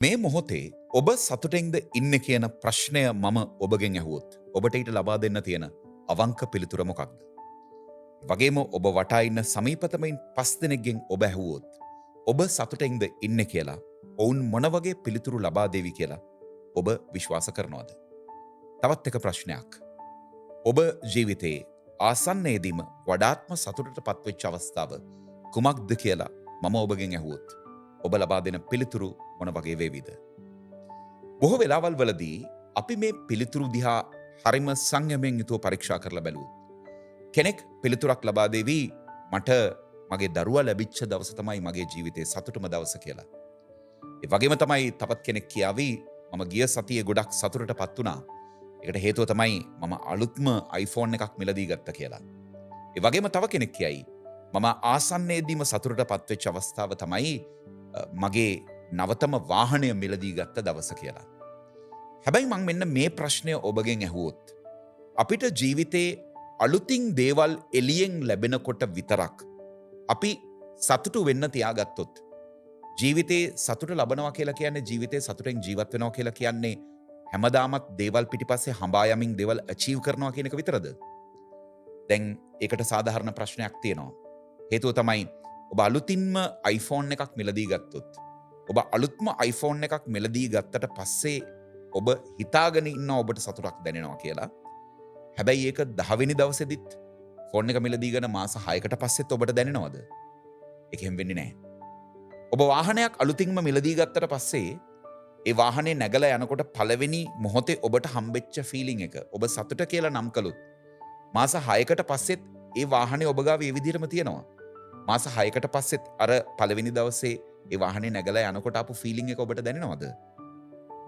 මේ මොහොතේ ඔබ සතුටෙන්ද ඉන්න කියන ප්‍රශ්නය මම ඔබගෙන් ඇහුවොත් ඔබට ඊට ලබා දෙන්න තියෙන අවංක පිළිතුර මොකක්ද? වගේම ඔබ වටා ඉන්න සමීපතමයින් 5 දෙනෙක්ගෙන් ඔබ ඇහුවොත් ඔබ සතුටෙන්ද ඉන්නේ කියලා ඔවුන් මොන වගේ පිළිතුරු ලබා දෙවි කියලා ඔබ විශ්වාස කරනවද? තවත් එක ප්‍රශ්නයක්. ඔබ ජීවිතයේ ආසන්නයේදීම වඩාත්ම සතුටට පත්වෙච්ච අවස්ථාව කුමක්ද කියලා මම ඔබගෙන් ඇහුවොත් ඔබ ලබා දෙන පිළිතුරු මොන වගේ වේවිද? බොහෝ වෙලාවල් වලදී අපි මේ පිළිතුරු දිහා හරිම සංයමයෙන් යුතුව පරීක්ෂා කරලා බැලුවොත් කෙනෙක් පිළිතුරක් ලබා දෙවි මට මගේ දරුවා ලැබිච්ච දවස තමයි මගේ ජීවිතේ සතුටුම දවස කියලා. ඒ වගේම තමයි තවත් කෙනෙක් කියාවි මම ගිය සතියේ ගොඩක් සතුටටපත් වුණා. ඒකට හේතුව තමයි මම අලුත්ම iPhone එකක් මිලදී ගත්තා කියලා. ඒ වගේම තව කෙනෙක් කියයි මම ආසන්නයේදීම සතුටටපත් වෙච්ච අවස්ථාව තමයි මගේ නවතම වාහනය මිලදී ගත්ත දවස කියලා. හැබැයි මං මෙන්න මේ ප්‍රශ්නය ඔබගෙන් ඇහුවොත් අපිට ජීවිතේ අලුතින් දේවල් එළියෙන් ලැබෙනකොට විතරක් අපි සතුටු වෙන්න තියාගත්තොත් ජීවිතේ සතුට ලබනවා කියලා කියන්නේ ජීවිතේ සතුටෙන් ජීවත් වෙනවා කියලා කියන්නේ හැමදාමත් දේවල් පිටිපස්සේ හඹා යමින් දේවල් අචීව් කරනවා කියන එක විතරද? දැන් ඒකට සාධාරණ ප්‍රශ්නයක් තියෙනවා. හේතුව තමයි ඔබ අලුතින්ම iPhone එකක් මිලදී ගත්තොත් ඔබ අලුත්ම iPhone එකක් මිලදී ගත්තට පස්සේ ඔබ හිතාගෙන ඉන්න ඔබට සතුටක් දැනෙනවා කියලා. හැබැයි ඒක 10 වෙනි දවසේදීත් ෆෝන් එක මිලදීගෙන මාස 6කට පස්සෙත් ඔබට දැනෙනවද? ඒක හැම වෙන්නේ නැහැ. ඔබ වාහනයක් අලුතින්ම මිලදී ගත්තට පස්සේ ඒ වාහනේ නැගලා යනකොට පළවෙනි මොහොතේ ඔබට හම්බෙච්ච ෆීලිං එක ඔබ සතුට කියලා නම් කළොත් මාස 6කට පස්සෙත් ඒ වාහනේ ඔබ ගාව ඒ විදිහටම තියෙනවා. මාස 6කට පස්සෙත් අර පළවෙනි දවසේ ඒ වාහනේ නැගලා යනකොට ආපු ෆීලිං එක ඔබට දැනෙනවද?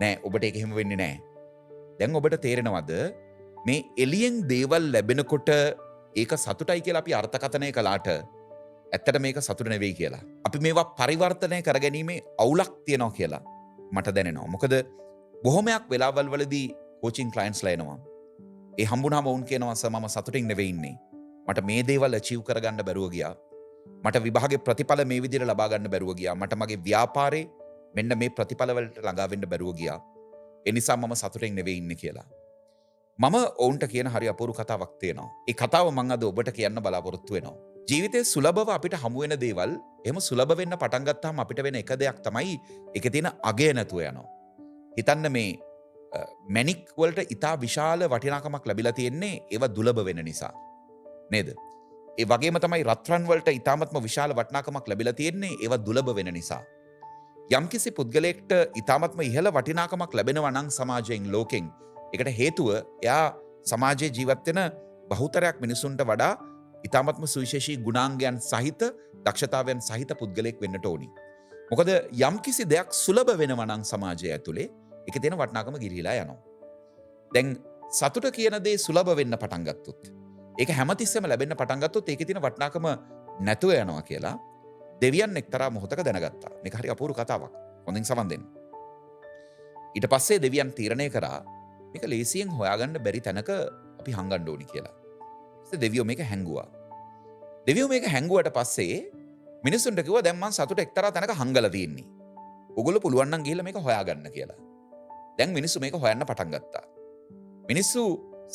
නෑ, ඔබට ඒක එහෙම වෙන්නේ නෑ. දැන් ඔබට තේරෙනවද මේ එළියෙන් දේවල් ලැබෙනකොට ඒක සතුටයි කියලා අපි අර්ථකථනය කළාට ඇත්තට මේක සතුට නෙවෙයි කියලා. අපි මේවා පරිවර්තනය කරගැනීමේ අවුලක් තියෙනවා කියලා මට දැනෙනවා. මොකද බොහොමයක් වෙලාවල් වලදී කෝචින් ක්ලයන්ට්ස්ලා එනවා. ඒ හම්බුනහම වුන් කියනවා සර් මම සතුටින් නෙවෙයි ඉන්නේ. මට මේ දේවල් අචීව් කරගන්න බැරුව ගියා. මට විභාගේ ප්‍රතිඵල මේ විදිහට ලබා ගන්න බැරුව ගියා. මට මගේ ව්‍යාපාරේ මෙන්න මේ ප්‍රතිඵල වලට ළඟා වෙන්න බැරුව ගියා. ඒ නිසා මම සතුටින් නෙවෙයි ඉන්නේ කියලා. මම ඔවුන්ට කියන හරි අපූර්ව කතාවක් තියෙනවා. ඒ කතාව මම අද ඔබට කියන්න බලාපොරොත්තු වෙනවා. ජීවිතේ සුලභව අපිට හමු වෙන දේවල් එහෙම සුලභ වෙන්න පටන් ගත්තාම අපිට වෙන එක දෙයක් තමයි ඒකේ තියෙන අගය නැතුව යනවා. හිතන්න මේ මැණික් වලට ඉතා විශාල වටිනාකමක් ලැබිලා තියෙන්නේ ඒවා දුලභ වෙන නිසා. නේද? ඒ වගේම තමයි රත්රන් වලට ඉතාමත්ම විශාල වටිනාකමක් ලැබිලා තියෙන්නේ ඒවා දුලභ වෙන නිසා. යම්කිසි පුද්ගලයෙක්ට ඉතාමත්ම ඉහළ වටිනාකමක් ලැබෙනවා නම් සමාජයෙන් ලෝකෙන් ඒකට හේතුව එයා සමාජයේ ජීවත් වෙන බහුතරයක් මිනිසුන්ට වඩා ඉතාමත්ම සුවිශේෂී ගුණාංගයන් සහිත දක්ෂතාවයන් සහිත පුද්ගලයෙක් වෙන්නට ඕනි. මොකද යම්කිසි දෙයක් සුලභ වෙනවා නම් සමාජය ඇතුලේ ඒකේ තියෙන වටිනාකම ගිලිහිලා යනවා. දැන් සතුට කියන දේ සුලභ වෙන්න පටන් ගත්තොත් ඒක හැමතිස්සෙම ලැබෙන්න පටන් ගත්තොත් ඒකේ තියෙන වටිනාකම නැතුව යනවා කියලා දෙවියන් එක්තරා මොහොතක දැනගත්තා. මේක හරි අපූර්ව කතාවක්. හොඳින් සමන් දෙන්න. ඊට පස්සේ දෙවියන් තීරණය කරා මේක ලේසියෙන් හොයාගන්න බැරි තැනක අපි හංගන්න ඕනි කියලා. ඊට දෙවියෝ මේක හැංගුවා. දෙවියෝ මේක හැංගුවට පස්සේ මිනිස්සුන්ට කිව්වා දැන් මං සතුට එක්තරා තැනක හංගලා තියෙන්නේ. ඔයගොල්ලෝ පුළුවන් නම් ගිහිල්ලා මේක හොයාගන්න කියලා. දැන් මිනිස්සු මේක හොයන්න පටන් ගත්තා. මිනිස්සු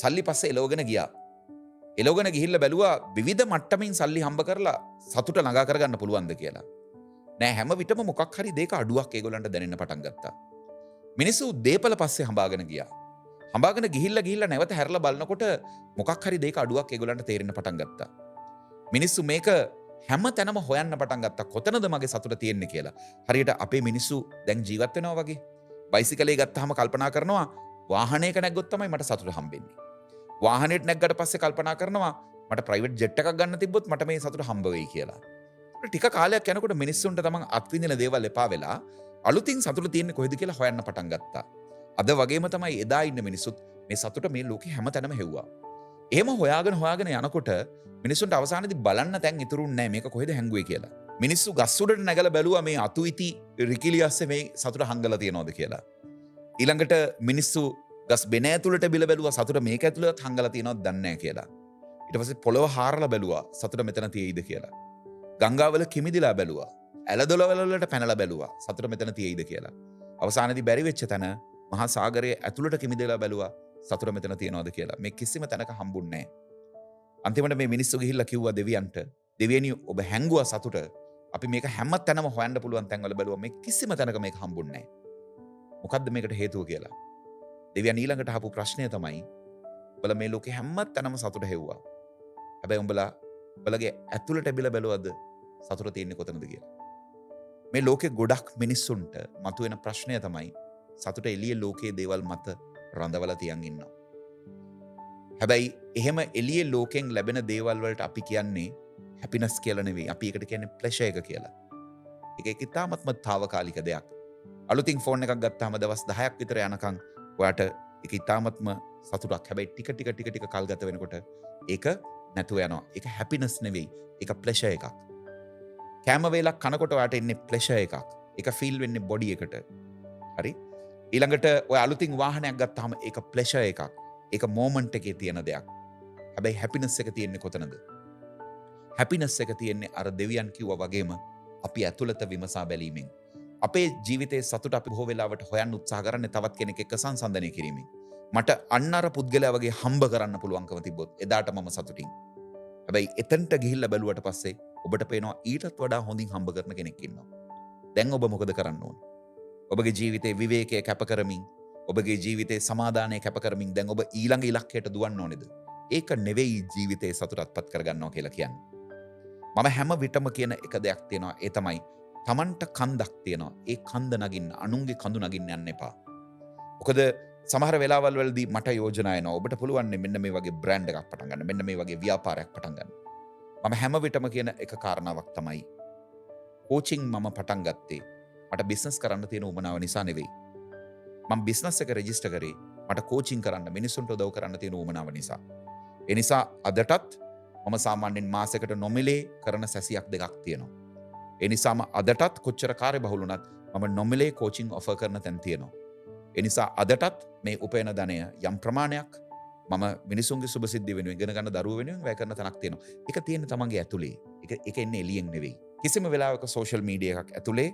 සල්ලි පස්සේ එලවගෙන ගියා. එලවගෙන ගිහිල්ලා බැලුවා විවිධ මට්ටමින් සල්ලි හම්බ කරලා සතුට ළඟා කරගන්න පුළුවන්ද කියලා. නෑ, හැම විටම මොකක් හරි දෙයක අඩුවක් ඒගොල්ලන්ට දැනෙන්න පටන් ගත්තා. මිනිස්සු දේපල පස්සේ හඹාගෙන ගියා. හඹාගෙන ගිහිල්ලා නැවත හැරලා බලනකොට මොකක් හරි දෙයක අඩුවක් ඒගොල්ලන්ට තේරෙන්න පටන් ගත්තා. මිනිස්සු මේක හැම තැනම හොයන්න පටන් ගත්තා. කොතනද මගේ සතුට තියෙන්නේ කියලා. හරියට අපේ මිනිස්සු දැන් ජීවත් වෙනවා වගේ. බයිසිකලේ ගත්තාම කල්පනා කරනවා වාහනයක නැග්ගොත් තමයි මට සතුට හම්බෙන්නේ. වාහනේට නැග්ගට පස්සේ කල්පනා කරනවා මට ප්‍රයිවට් ජෙට් එකක් ගන්න තිබ්බොත් මට මේ සතුට හම්බ වෙයි කියලා. ටික කාලයක් යනකොට මිනිස්සුන්ට තමන් අත්විඳින දේවල් එපා වෙලා අලුතින් සතුට තියෙන්නේ කොහෙද කියලා හොයන්න පටන් ගත්තා. අද වගේම තමයි එදා ඉන්න මිනිස්සුත් මේ සතුට මේ ලෝකේ හැම තැනම හෙව්වා. එහෙම හොයාගෙන යනකොට මිනිස්සුන්ට අවසානයේදී බලන්න තැන් ඉතුරුන්නේ නැහැ මේක කොහෙද හැංගුවේ කියලා. මිනිස්සු ගස් උඩට නැගලා බැලුවා මේ අතු ඉති රිකිලි ඇස්සේ මේ සතුට හංගලා තියනවද කියලා. ඊළඟට මිනිස්සු ගස් බෙන ඇතුළට බිල බැලුවා සතුට මේක ඇතුළත් හංගලා තියනවද දන්නේ නැහැ කියලා. ඊට පස්සේ පොළව හාරලා බැලුවා සතුට මෙතන තියෙයිද කියලා. ගංගාවල කිමිදිලා බැලුවා. ඇලදොලවලට පැනලා බැලුවා සතුට මෙතන තියෙයිද කියලා. අවසානයේදී බැරි වෙච්ච තැන මහා සාගරයේ ඇතුළට කිමිදෙලා බැලුවා සතුට මෙතන තියනවද කියලා. මේ කිසිම තැනක හම්බුන්නේ නැහැ. අන්තිමට මේ මිනිස්සු ගිහිල්ලා කිව්වා දෙවියන්ට, දෙවියනි ඔබ හැංගුවා සතුට. අපි මේක හැම තැනම හොයන්න පුළුවන් තැන්වල බැලුවා. මේ කිසිම තැනක මේක හම්බුන්නේ නැහැ. මොකද්ද මේකට හේතුව කියලා. දෙවියන් ඊළඟට අහපු ප්‍රශ්නය තමයි උඹලා මේ ලෝකේ හැම තැනම සතුට හෙව්වා. හැබැයි උඹලගේ ඇතුළට බිල බැලුවද සතුට තියෙන්නේ කොතනද කියලා. මේ ලෝකේ ගොඩක් මිනිස්සුන්ට මතුවෙන ප්‍රශ්නය තමයි සතුට එළිය ලෝකයේ දේවල් මත රඳවලා තියන් ඉන්නවා. හැබැයි එහෙම එළිය ලෝකෙන් ලැබෙන දේවල් වලට අපි කියන්නේ හැපිනස් කියලා නෙවෙයි. අපි ඒකට කියන්නේ ප්ලෙෂර් එක කියලා. ඒක ඉතාමත්ම తాවකාලික දෙයක්. අලුතින් ෆෝන් එකක් ගත්තාම දවස් 10ක් විතර යනකම් ඔයාට ඒක ඉතාමත්ම සතුටක්. හැබැයි ටික කල් ගත වෙනකොට ඒක නැතුව යනවා. ඒක හැපිනස් නෙවෙයි. ඒක ප්ලෙෂර් එකක්. කෑම වේලක් කනකොට ඔයාට එන්නේ ප්ලෙෂර් එකක්. ඒක ෆීල් වෙන්නේ බොඩි එකට. හරි? ඊළඟට ඔය අලුතින් වාහනයක් ගත්තාම ඒක ප්ලෙෂර් එකක්. ඒක මොමන්ට් එකේ තියෙන දෙයක්. හැබැයි හැපිනස් එක තියෙන්නේ කොතනද? හැපිනස් එක තියෙන්නේ අර දෙවියන් කිව්වා වගේම අපි ඇතුළත විමසා බැලීමෙන්. අපේ ජීවිතයේ සතුට අපි බොහෝ වෙලාවට හොයන්න උත්සාහ කරන්නේ තවත් කෙනෙක් එක්ක සංසන්දනය කිරීමෙන්. මට අන්න අර පුද්ගලයා වගේ හම්බ කරන්න පුළුවන්කම තිබ්බොත් එදාට මම සතුටින්. හැබැයි එතනට ගිහිල්ලා බැලුවට පස්සේ ඔබට පේනවා ඊටත් වඩා හොඳින් හම්බ කරන කෙනෙක් ඉන්නවා. දැන් ඔබ මොකද කරන්න ඕන? ඔබගේ ජීවිතේ විවේකයේ කැප කරමින්, ඔබගේ ජීවිතේ සමාදානය කැප කරමින් දැන් ඔබ ඊළඟ ඉලක්කයට දුවන්න ඕනේද? ඒක නෙවෙයි ජීවිතේ සතුටක්පත් කරගන්නවා කියලා කියන්නේ. මම හැම විටම කියන එක දෙයක් තියෙනවා. ඒ තමයි තමන්ට කන්දක් තියෙනවා. ඒ කන්ද නගින්න, අනුන්ගේ කඳු නගින්න යන්න එපා. මොකද සමහර වෙලාවල් වලදී මට යෝජනා එනවා. ඔබට පුළුවන් මෙන්න මේ වගේ බ්‍රෑන්ඩ් එකක් පටන් ගන්න. මෙන්න මේ වගේ ව්‍යාපාරයක් පටන් ගන්න. මම හැම විටම කියන එක කාරණාවක් තමයි කෝචින් මම පටන් ගත්තේ මට බිස්නස් කරන්න තියෙන උවමනාව නිසා නෙවෙයි. මම බිස්නස් එක රෙජිස්ටර් කරේ මට කෝචින් කරන්න, මිනිස්සුන්ට උදව් කරන්න තියෙන උවමනාව නිසා. ඒ නිසා අදටත් මම සාමාන්‍යයෙන් මාසෙකට නොමිලේ කරන සැසියක් දෙකක් තියෙනවා. ඒ නිසාම අදටත් කොච්චර කාර්යබහුල වුණත් මම නොමිලේ කෝචින් ඔෆර් කරන තැන් තියෙනවා. ඒ නිසා අදටත් මේ උපයන ධනය යම් ප්‍රමාණයක් මම මිනිසුන්ගේ සුබසිද්ධිය වෙනුවෙන් ඉගෙන ගන්න දරුවෝ වෙනුවෙන් වැය කරන තැනක් තියෙනවා. ඒක තියෙන්නේ තමන්ගේ ඇතුලේ. ඒක එන්නේ එළියෙන් නෙවෙයි. කිසිම වෙලාවක සෝෂල් මීඩියා එකක් ඇතුලේ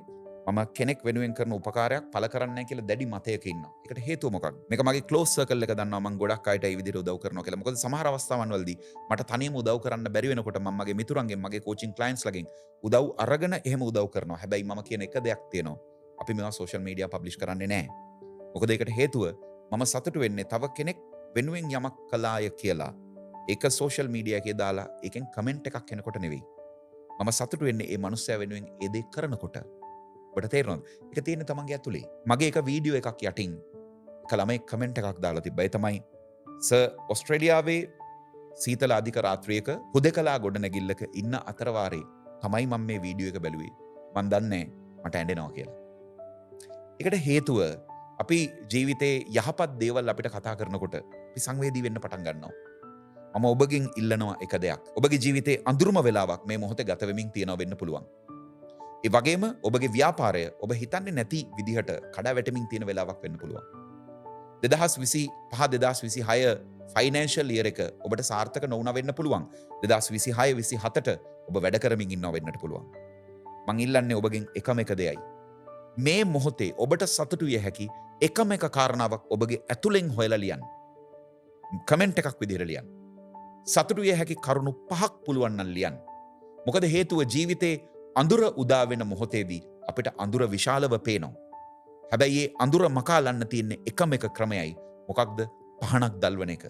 මම කෙනෙක් වෙනුවෙන් කරන උපකාරයක් පළ කරන්නේ නැහැ කියලා දැඩි මතයක ඉන්නවා. ඒකට හේතුව මොකක්ද? මේක මගේ ක්ලෝස් සර්කල් එක දන්නවා මම ගොඩක් අයට මේ විදිහට උදව් කරනවා කියලා. මොකද සමහර අවස්ථාවන් වලදී මට තනියම උදව් කරන්න බැරි වෙනකොට මම මගේ මිතුරන්ගෙන්, මගේ කෝචින් ක්ලයන්ට්ස් ලගෙන් උදව් අරගෙන එහෙම උදව් කරනවා. හැබැයි මම කියන එක දෙයක් තියෙනවා. අපි මේවා සෝෂල් මීඩියා පබ්ලිෂ් කරන්නේ නැහැ. මොකද ඒකට හේතුව මම සතුටු වෙන්නේ තව කෙනෙක් වෙනුවෙන් යමක් කළාය කියලා. ඒක සෝෂල් මීඩියා එකේ දාලා ඒකෙන් කමෙන්ට් එකක් එනකොට නෙවෙයි. මම සතුටු වෙන්නේ මේ මනුස්සයා වෙනුවෙන් ඒ දේ කරනකොට. ඔබට තේරෙනවද? ඒක තියෙන්නේ තමන්ගේ ඇතුලේ. මගේ එක වීඩියෝ එකක් යටින් එක ළමයි කමෙන්ට් එකක් දාලා තිබ්බා. ඒ තමයි සර් ඕස්ට්‍රේලියාවේ සීතල අධික රාත්‍රියක හුදකලා ගොඩනැගිල්ලක ඉන්න අතර වාරේ තමයි මම මේ වීඩියෝ එක බැලුවේ. මම දන්නේ මට ඇඬෙනවා කියලා. ඒකට හේතුව අපි ජීවිතේ යහපත් දේවල් අපිට කතා කරනකොට අපි සංවේදී වෙන්න පටන් ගන්නවා. මම ඔබගෙන් ඉල්ලනවා එක දෙයක්. ඔබගේ ජීවිතේ අඳුරුම වෙලාවක් මේ මොහොතේ ගත වෙමින් තියෙනවා වෙන්න පුළුවන්. ඒ වගේම ඔබගේ ව්‍යාපාරය ඔබ හිතන්නේ නැති විදිහට කඩා වැටෙමින් තියෙන වෙලාවක් වෙන්න පුළුවන්. 2025-2026 ෆයිනෑන්ෂල් ඉයර් එක ඔබට සාර්ථක නොවුණා වෙන්න පුළුවන්. 2026-27ට ඔබ වැඩ කරමින් ඉන්නවා වෙන්නට පුළුවන්. මං ඉල්ලන්නේ ඔබගෙන් එකම එක දෙයයි. මේ මොහොතේ ඔබට සතුටු විය හැකි එකම එක කාරණාවක් ඔබගේ ඇතුලෙන් හොයලා ලියන්න. කමෙන්ට් එකක් විදිහට ලියන්න. සතුටු විය හැකි කරුණු 5ක් පුළුවන් නම් ලියන්න. මොකද හේතුව ජීවිතේ අඳුර උදා වෙන මොහොතේදී අපිට අඳුර විශාලව පේනවා. හැබැයි ඒ අඳුර මකාලන්න තියෙන්නේ එකම එක ක්‍රමයයි. මොකක්ද? පහනක් දල්වන එක.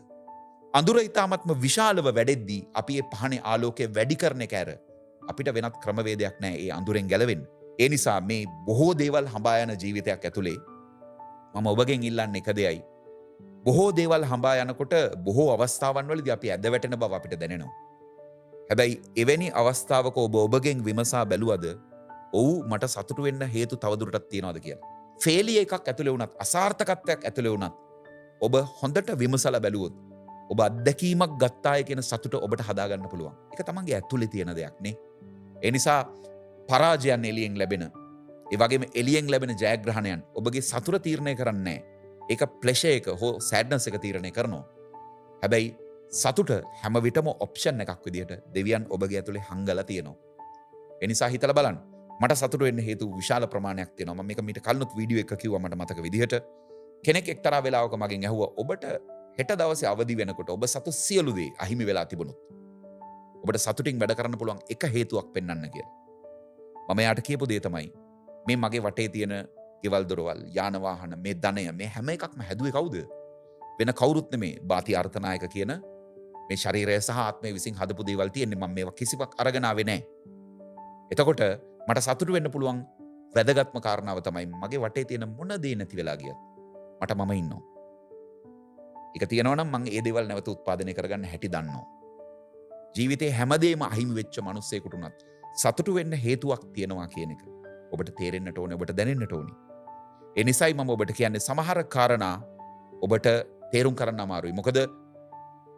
අඳුර ඊටාත්ම විශාලව වැඩෙද්දී අපි ඒ පහනේ ආලෝකය වැඩි කරන එක ඇර අපිට වෙනත් ක්‍රමවේදයක් නැහැ ඒ අඳුරෙන් ගැලවෙන්න. ඒ නිසා මේ බොහෝ දේවල් හඹා යන ජීවිතයක් ඇතුලේ මම ඔබගෙන් ඉල්ලන්නේ එක දෙයයි. බොහෝ දේවල් හඹා යනකොට බොහෝ අවස්ථාවන් වලදී අපි ඇද වැටෙන බව අපිට දැනෙනවා. හැබැයි එවැනි අවස්ථාවක ඔබ ඔබගෙන් විමසා බැලුවද ඔව් මට සතුටු වෙන්න හේතු තවදුරටත් තියනවාද කියලා. ෆේලිය එකක් ඇතුලේ වුණත්, අසාර්ථකත්වයක් ඇතුලේ වුණත් ඔබ හොඳට විමසලා බැලුවොත් ඔබ අත්දැකීමක් ගත්තාය කියන සතුට ඔබට හදාගන්න පුළුවන්. ඒක තමන්ගේ ඇතුලේ තියෙන දෙයක් නේ. ඒ නිසා පරාජයන් එළියෙන් ලැබෙන, ඒ වගේම එළියෙන් ලැබෙන ජයග්‍රහණයන් ඔබගේ සතුට තීරණය කරන්නේ නැහැ. ඒක ප්ලෙෂර් එක හෝ සෑඩ්නස් එක තීරණය කරනවා. හැබැයි සතුට හැම විටම ඔප්ෂන් එකක් විදිහට දෙවියන් ඔබගේ ඇතුලේ හංගලා තියෙනවා. ඒ නිසා හිතලා බලන්න. මට සතුට වෙන්න හේතු විශාල ප්‍රමාණයක් තියෙනවා. මම මේක මීට කලිනුත් වීඩියෝ එකක කිව්වා මට මතක විදිහට. කෙනෙක් එක්තරා වෙලාවක මගෙන් ඇහුවා ඔබට හෙට දවසේ අවදි වෙනකොට ඔබ සතු සියලු දේ අහිමි වෙලා තිබුණොත් ඔබට සතුටින් වැඩ කරන්න පුළුවන් එක හේතුවක් පෙන්වන්න කියලා. මම යාට කියපු දේ තමයි මේ මගේ වටේ තියෙන ගෙවල් දොරවල් යාන වාහන මේ ධනය මේ හැම එකක්ම හැදුවේ කවුද? වෙන කවුරුත් නෙමේ බාති අර්ථනායක කියන මේ ශරීරය සහ ආත්මය විසින් හදපු දේවල් තියෙන්නේ. මම මේවා කිසිවක් අරගෙන ආවේ නැහැ. එතකොට මට සතුටු වෙන්න පුළුවන් වැදගත්ම කාරණාව තමයි මගේ වටේ තියෙන මොන දේ නැති වෙලා ගියත් මට මම ඉන්නවා. ඒක තියෙනවා නම් මම ඒ දේවල් නැවත උත්පාදනය කරගන්න හැටි දන්නවා. ජීවිතේ හැමදේම අහිමි වෙච්ච මිනිස්සෙකුට උනත් සතුටු වෙන්න හේතුවක් තියෙනවා කියන එක ඔබට තේරෙන්නට ඕනේ, ඔබට දැනෙන්නට ඕනේ. ඒ නිසායි මම ඔබට කියන්නේ සමහර කාරණා ඔබට තේරුම් කරන්න අමාරුයි. මොකද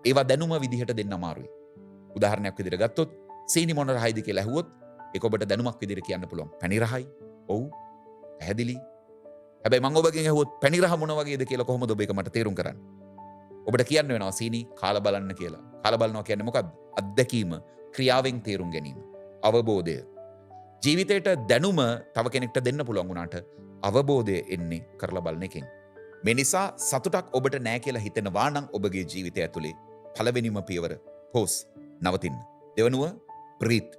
ඒවා දැනුම විදිහට දෙන්න අමාරුයි. උදාහරණයක් විදිහට ගත්තොත් සීනි මොන රහයිද කියලා ඇහුවොත් ඒක ඔබට දැනුමක් විදිහට කියන්න පුළුවන්. පැණි රහයි. ඔව්. පැහැදිලි. හැබැයි මම ඔබගෙන් ඇහුවොත් පැණි රහ මොන වගේද කියලා කොහොමද ඔබ ඒක මට තේරුම් කරන්නේ? ඔබට කියන්න වෙනවා සීනි කාලා බලන්න කියලා. කාලා බලනවා කියන්නේ මොකද්ද? අත්දැකීම, ක්‍රියාවෙන් තේරුම් ගැනීම, අවබෝධය. ජීවිතේට දැනුම තව කෙනෙක්ට දෙන්න පුළුවන් වුණාට අවබෝධය එන්නේ කරලා බලන එකෙන්. මේ නිසා සතුටක් ඔබට නැහැ කියලා හිතෙනවා නම් ඔබගේ ජීවිතය ඇතුලේ පළවෙනිම පියවර පෝස් නවතින්න. දෙවනුව බ්‍රීත්.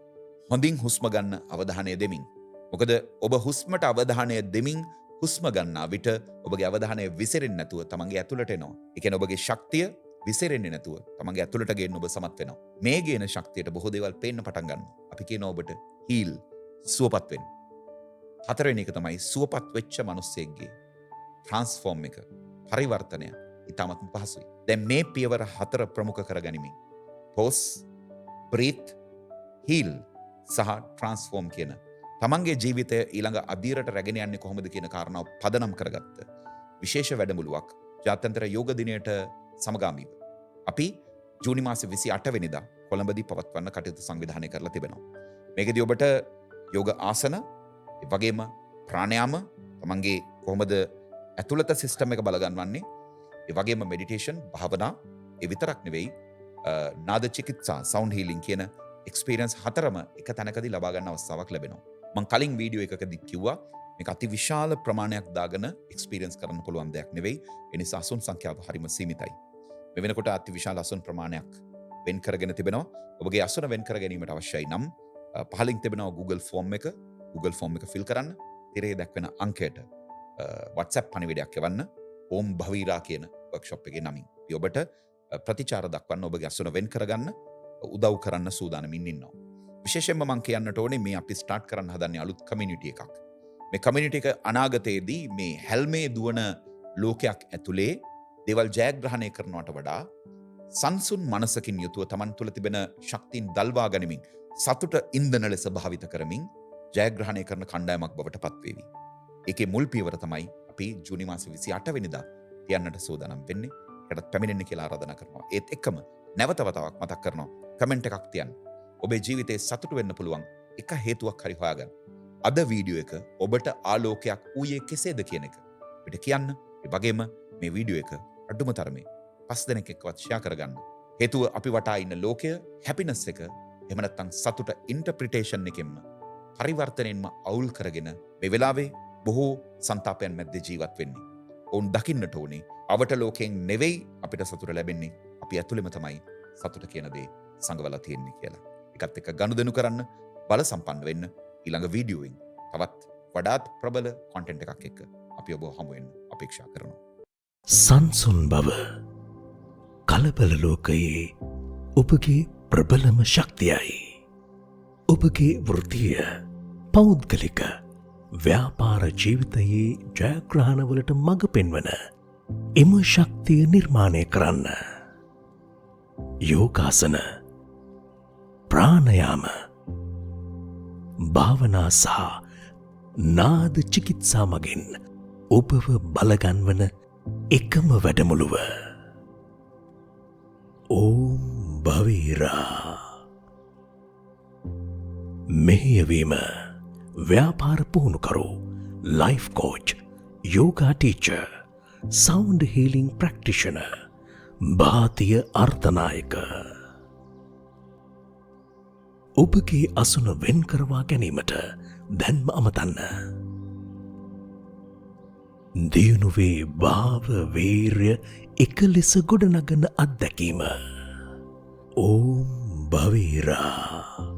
හොඳින් හුස්ම ගන්න අවධානය දෙමින්. මොකද ඔබ හුස්මට අවධානය දෙමින් හුස්ම ගන්නා විට ඔබගේ අවධානය විසිරෙන්නේ නැතුව තමන්ගේ ඇතුළට එනවා. ඒ කියන්නේ ඔබගේ ශක්තිය විසිරෙන්නේ නැතුව තමන්ගේ ඇතුළට ගේන්න ඔබ සමත් වෙනවා. මේ ගේන ශක්තියට බොහෝ දේවල් පේන්න පටන් ගන්නවා. අපි කියනවා ඔබට හීල් සුවපත් වෙන්න. හතරවෙනි එක තමයි සුවපත් වෙච්ච මිනිස්සෙක්ගේ ට්‍රාන්ස්ෆෝම් එක පරිවර්තනය ඉතාමත්ම පහසුයි. දැන් මේ පියවර 4 ප්‍රමුඛ කරගනිමින් පෝස්, බ්‍රීත්, හීල් සහ ට්‍රාන්ස්ෆෝම් කියන තමන්ගේ ජීවිතය ඊළඟ අදියරට රැගෙන යන්නේ කොහොමද කියන කාරණාව පදනම් කරගත්ත විශේෂ වැඩමුළුවක් ජාත්‍යන්තර යෝග දිනයට සමගාමීව අපි ජූනි මාසේ 28 වෙනිදා කොළඹදී පවත්වන්න කටයුතු සංවිධානය කරලා තිබෙනවා. මේකදී ඔබට යෝග ආසන, ඒ වගේම ප්‍රාණයාම, තමන්ගේ කොහොමද ඇතුළත සිස්ටම් එක බලගන්වන්නේ, ඒ වගේම මෙඩිටේෂන්, භාවනා, ඒ විතරක් නෙවෙයි නාද චිකිත්සා, සවුන්ඩ් හීලින් කියන එක්ස්පීරියන්ස් 4ම එක තැනකදී ලබා ගන්න අවස්ථාවක් ලැබෙනවා. මම කලින් වීඩියෝ එකකදී කිව්වා මේක අති විශාල ප්‍රමාණයක් දාගෙන එක්ස්පීරියන්ස් කරන්න පුළුවන් දෙයක් නෙවෙයි. ඒ නිසා අසුන් සංඛ්‍යාව හරිම සීමිතයි. මේ වෙනකොට අති විශාල අසුන් ප්‍රමාණයක් වෙන් කරගෙන තිබෙනවා. ඔබගේ අසුන වෙන් කර ගැනීමට අවශ්‍යයි නම් පහලින් තිබෙනවා Google ෆෝම් එක. Google ෆෝම් එක ෆිල් කරන්න. තිරේ දක්වන අංකයට WhatsApp පණිවිඩයක් එවන්න. ඕම් භවීරා කියන වර්ක්ෂොප් එකේ නමින්. අපි ඔබට ප්‍රතිචාර දක්වන්න, ඔබගේ අසුන වෙන් කරගන්න උදව් කරන්න සූදානමින් ඉන්නවා. විශේෂයෙන්ම මම කියන්නට ඕනේ මේ අපි ස්ටාර්ට් කරන්න හදන්නේ අලුත් කමියුනිටි එකක්. මේ කමියුනිටි එක අනාගතයේදී මේ හැල්මේ දුවන ලෝකයක් ඇතුලේ දේවල් ජයග්‍රහණය කරනවට වඩා සංසුන් මනසකින් යුතුව Taman තුළ තිබෙන ශක්තියින් දල්වා ගනිමින් සතුට ඉන්ධන ලෙස භාවිත කරමින් ජයග්‍රහණය කරන කණ්ඩායමක් බවට පත්වේවි. ඒකේ මුල් පියවර තමයි අපි ජූනි මාසේ 28 වෙනිදා තියන්නට සූදානම් වෙන්නේ. ඒකට පැමිණෙන්න කියලා ආරාධනා කරනවා. ඒත් එක්කම නැවත වතාවක් මතක් කරනවා, කමෙන්ට් එකක් තියන්න. ඔබේ ජීවිතේ සතුට වෙන්න පුළුවන් එක හේතුවක් හරි හොයාගන්න. අද වීඩියෝ එක ඔබට ආලෝකයක් ඌයේ කෙසේද කියන එක අපිට කියන්න. ඒ වගේම මේ වීඩියෝ එක අඩුම තරමේ 5 දෙනෙක් එක්කවත් ෂෙයා කරගන්න. හේතුව අපි වටා ඉන්න ලෝකය, හැපිනස් එක, එහෙම නැත්නම් සතුට ඉන්ටර්ප්‍රිටේෂන් එකෙන්ම පරිවර්තනෙන්ම අවුල් කරගෙන මේ වෙලාවේ බොහෝ සංතාපයන් මැද්දේ ජීවත් වෙන්නේ. ඔවුන් දකින්නට ඕනේ අවට ලෝකයෙන් නෙවෙයි අපිට සතුට ලැබෙන්නේ, අපි ඇතුළෙම තමයි සතුට කියන දේ සංගවලා තියෙන්නේ කියලා. එකත් එක්ක ගනුදෙනු කරන්න, බල සම්පන්න වෙන්න. ඊළඟ වීඩියෝවෙන් තවත් වඩාත් ප්‍රබල කොන්ටෙන්ට් එකක් එක්ක අපි ඔබ හමු වෙන්න අපේක්ෂා කරනවා. සංසුන් බව කලබල ලෝකයේ ඔබගේ ප්‍රබලම ශක්තියයි. ඔබගේ වෘත්තීය, පෞද්ගලික, ව්‍යාපාර ජීවිතයේ ජයග්‍රහණවලට මඟ පෙන්වන එම ශක්තිය නිර්මාණය කරන්න. යෝගාසන, ප්‍රාණයාම, භාවනා සහ නාද චිකිත්සා මගින් ඔබව බලගන්වන එකම වැඩමුළුව ඕම් භවීරා. මෙහෙයවීම ව්‍යාපාර පුහුණුකරු, life coach, යෝගා teacher, sound healing ප්‍රැක්ටිෂනර්, භාතිය අර්ථනායක. ඔබගේ අසුන වෙන් කරවා ගැනීමට දැන්ම අමතන්න. දියුණුවේ භාව වීර්ය එක ලෙස ගොඩනගන අත්දැකීම. ඕම් භවීරා.